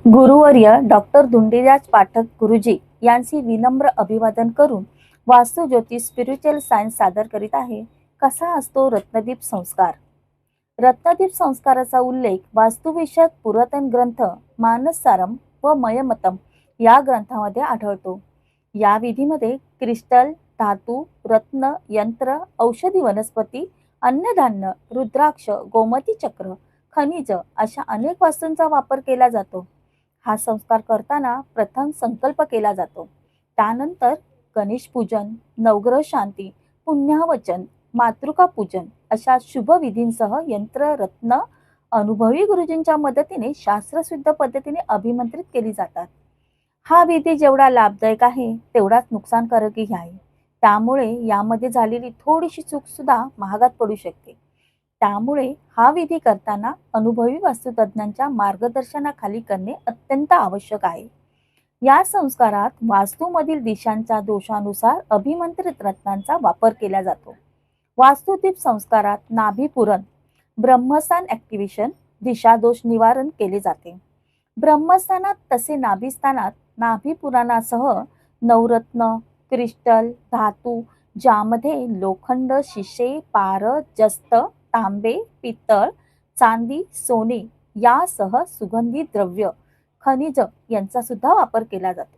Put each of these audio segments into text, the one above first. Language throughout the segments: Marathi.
गुरुवर्य डॉक्टर धुंडीराज पाठक गुरुजी यांची विनम्र अभिवादन करून वास्तू ज्योतिष स्पिरिच्युअल सायन्स सादर करीत आहे. कसा असतो रत्नदीप संस्कार? रत्नदीप संस्काराचा उल्लेख वास्तुविषयक पुरातन ग्रंथ मानससारम व मयमतम या ग्रंथामध्ये आढळतो. या विधीमध्ये क्रिस्टल, धातू, रत्न, यंत्र, औषधी वनस्पती, अन्नधान्य, रुद्राक्ष, गोमती चक्र, खनिज अशा अनेक वस्तूंचा वापर केला जातो. हा संस्कार करताना प्रथम संकल्प केला जातो. त्यानंतर गणेश पूजन, नवग्रह शांती, पुण्यावचन, मातृका पूजन अशा शुभ विधींसह यंत्र, रत्न अनुभवी गुरुजींच्या मदतीने शास्त्रशुद्ध पद्धतीने अभिमंत्रित केली जातात. हा विधी जेवढा लाभदायक आहे तेवढाच नुकसानकारकही आहे. त्यामुळे यामध्ये झालेली थोडीशी चूक सुद्धा महागात पडू शकते. त्यामुळे हा विधी करताना अनुभवी वास्तुतज्ञांच्या मार्गदर्शनाखाली करणे अत्यंत आवश्यक आहे. या संस्कारात वास्तूमधील दिशांच्या दोषानुसार अभिमंत्रित रत्नांचा वापर केला जातो. वास्तुदीप संस्कारात नाभीपुरण, ब्रह्मस्थान ऍक्टिव्हेशन, दिशादोष निवारण केले जाते. ब्रह्मस्थानात तसे नाभीस्थानात नाभीपुराणासह नवरत्न, क्रिस्टल, धातू ज्यामध्ये लोखंड, शिसे, पार, जस्त, तांबे, पितळ, चांदी, सोने यासह सुगंधी द्रव्य, खनिज यांचा सुद्धा वापर केला जातो.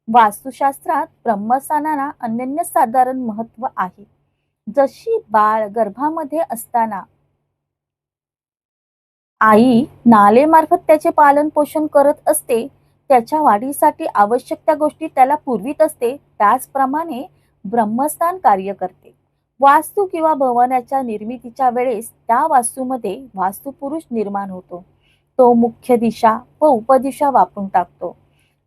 वास्तुशास्त्रात ब्रह्मस्थानाला अनन्यसाधारण महत्व आहे. जशी बाळ गर्भामध्ये असताना आई नालेमार्फत त्याचे पालन पोषण करत असते, त्याच्या वाढीसाठी आवश्यक त्या गोष्टी त्याला पुरवीत असते, त्याचप्रमाणे ब्रह्मस्थान कार्य करते. वास्तू किंवा भवनाच्या निर्मितीच्या वेळेस त्या वास्तूमध्ये वास्तुपुरुष निर्माण होतो. तो मुख्य दिशा व उपदिशा वापरून टाकतो.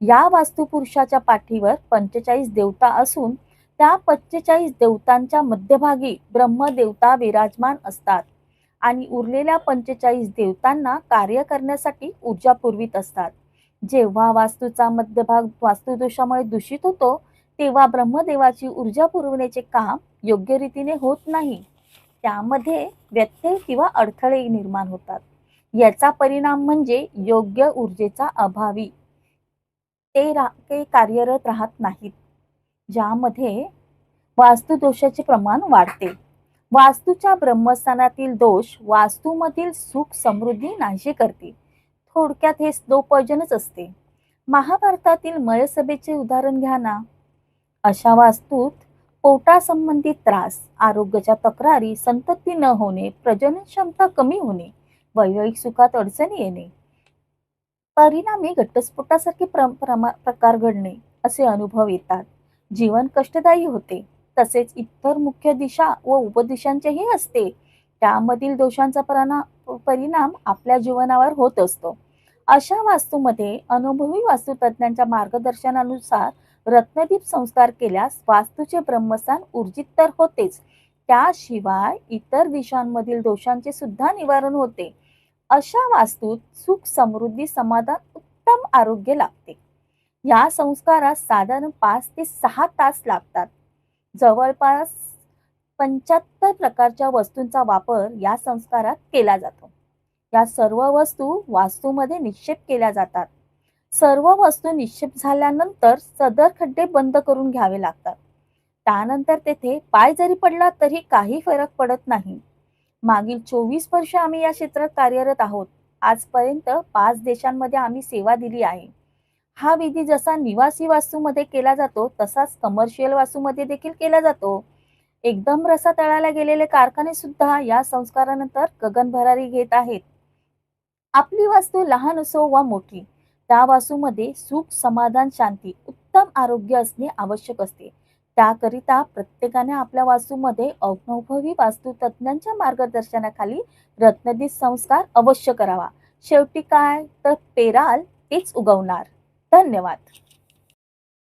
या वास्तुपुरुषाच्या पाठीवर 45 देवता असून त्या 45 देवतांच्या मध्यभागी ब्रह्मदेवता विराजमान असतात आणि उरलेल्या 45 देवतांना कार्य करण्यासाठी ऊर्जा पुरवित असतात. जेव्हा वास्तूचा मध्यभाग वास्तुदोषामुळे दूषित होतो तेव्हा ब्रह्मदेवाची ऊर्जा पुरवण्याचे काम योग्य रीतीने होत नाही. त्यामध्ये व्यत्यय किंवा अडथळे निर्माण होतात. याचा परिणाम म्हणजे योग्य ऊर्जेचा अभावी ते कार्यरत राहत नाहीत, ज्यामध्ये वास्तुदोषाचे प्रमाण वाढते. वास्तूच्या ब्रह्मस्थानातील दोष वास्तूमधील सुख समृद्धी नाहीशी करते. थोडक्यात हे स्लोपॉयजनच असते. महाभारतातील मयसभेचे उदाहरण घ्या ना. अशा वास्तूत पोटासंबंधी त्रास, आरोग्याच्या तक्रारी, संतती न होणे, प्रजनन क्षमता कमी होणे, वैवाहिक सुखात अडचणी येणे, परिणामी घटस्फोटासारखे प्रकार घडणे असे अनुभव येतात. जीवन कष्टदायी होते. तसेच इतर मुख्य दिशा व उपदिशांचेही असते. त्यामधील दोषांचा परिणाम आपल्या जीवनावर होत असतो. अशा वास्तूमध्ये अनुभवी वास्तुतज्ञांच्या मार्गदर्शनानुसार रत्नदीप संस्कार केल्यास वास्तूचे ब्रह्मस्थान ऊर्जित तर होतेच, त्याशिवाय इतर दिशांमधील दोषांचे सुद्धा निवारण होते. अशा वास्तूत सुख, समृद्धी, समाधान, उत्तम आरोग्य लाभते. या संस्कारात साधारण 5 ते 6 तास लागतात. जवळपास 75 प्रकारच्या वस्तूंचा वापर या संस्कारात केला जातो. या सर्व वस्तू वास्तूमध्ये निक्षेप केल्या जातात. सर्व वस्तू निक्षेप झाल्यानंतर सदर खड्डे बंद करून घ्यावे लागतात. त्यानंतर तेथे पाय जरी पडला तरी काही फरक पडत नाही. मागील 24 वर्ष आम्ही या क्षेत्रात कार्यरत आहोत. आजपर्यंत 5 देशांमध्ये आम्ही सेवा दिली आहे. हा विधी जसा निवासी वास्तूमध्ये केला जातो तसाच कमर्शियल वास्तूमध्ये देखील केला जातो. एकदम रसा तळाला गेलेले कारखाने सुद्धा या संस्कारानंतर गगनभरारी घेत आहेत. आपली वास्तू लहान असो वा मोठी, त्या वास्तूमध्ये सुख, समाधान, शांती, उत्तम आरोग्य असणे आवश्यक असते. त्याकरिता प्रत्येकाने आपल्या वास्तूमध्ये अनुभवी वास्तुतज्ञांच्या मार्गदर्शनाखाली रत्नदीप संस्कार अवश्य करावा. शेवटी काय तर पेराल तेच उगवणार. धन्यवाद.